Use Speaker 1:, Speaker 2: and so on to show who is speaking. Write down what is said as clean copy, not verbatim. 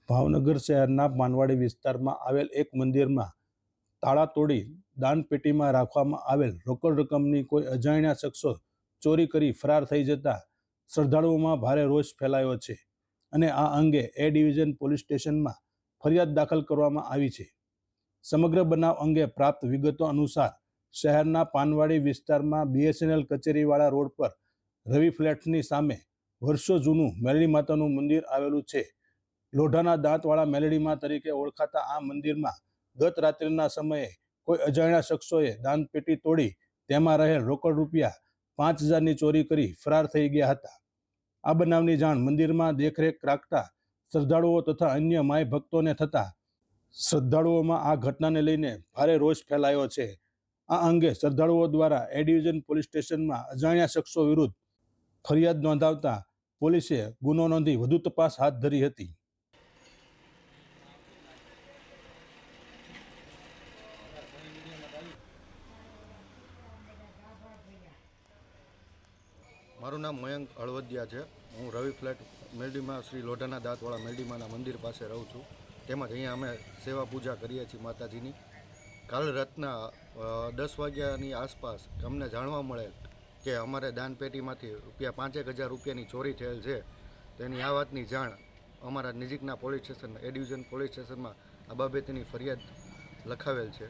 Speaker 1: ભાવનગર શહેરના માનવાડી વિસ્તારમાં આવેલ એક મંદિરમાં તાળા તોડી દાનપેટીમાં રાખવામાં આવેલ રોકડ રકમની કોઈ અજાણ્યા શખ્સો ચોરી કરી ફરાર થઈ જતા શ્રદ્ધાળુઓમાં ભારે રોષ ફેલાયો છે અને આ અંગે એ ડિવિઝન પોલીસ સ્ટેશનમાં ફરિયાદ દાખલ કરવામાં આવી છે। સમગ્ર બનાવ અંગે પ્રાપ્ત વિગતો અનુસાર શહેરના પાનવાડી વિસ્તારમાં BSNL કચેરીવાળા રોડ પર રવિ ફ્લેટ્સની સામે વર્ષો જૂનું મેલડી માતાનું મંદિર આવેલું છે। લોઢાના દાંતવાળા મેલડીમાં તરીકે ઓળખાતા આ મંદિરમાં ગત રાત્રિના સમયે કોઈ અજાણ્યા શખ્સોએ દાનપેટી તોડી તેમાં રહેલ રોકડ રૂપિયા 5,000ની ચોરી કરી ફરાર થઈ ગયા હતા। આ બનાવની જાણ મંદિરમાં દેખરેખ રાખતા શ્રદ્ધાળુઓ તથા અન્ય માય ભક્તોને થતા શ્રદ્ધાળુઓમાં આ ઘટનાને લઈને ભારે રોષ ફેલાયો છે। આ અંગે શ્રદ્ધાળુઓ દ્વારા એ ડિવિઝન પોલીસ સ્ટેશનમાં અજાણ્યા શખ્સો વિરુદ્ધ ફરિયાદ નોંધાવતા પોલીસે ગુનો નોંધી વધુ તપાસ હાથ ધરી હતી।
Speaker 2: મારું નામ મયંક હળવદિયા છે। હું રવિ ફ્લેટ મેલડીમાં શ્રી લોઢાના દાંતવાળા મેલડીમાના મંદિર પાસે રહું છું। તેમજ અહીંયા અમે સેવા પૂજા કરીએ છીએ માતાજીની। કાલ રાતના 10 વાગ્યાની આસપાસ અમને જાણવા મળેલ કે અમારે દાનપેટીમાંથી ₹5,000 રૂપિયાની ચોરી થયેલ છે। તેની આ વાતની જાણ અમારા નજીકના પોલીસ સ્ટેશન એ ડિવિઝન પોલીસ સ્ટેશનમાં આ બાબતની ફરિયાદ લખાવેલ છે।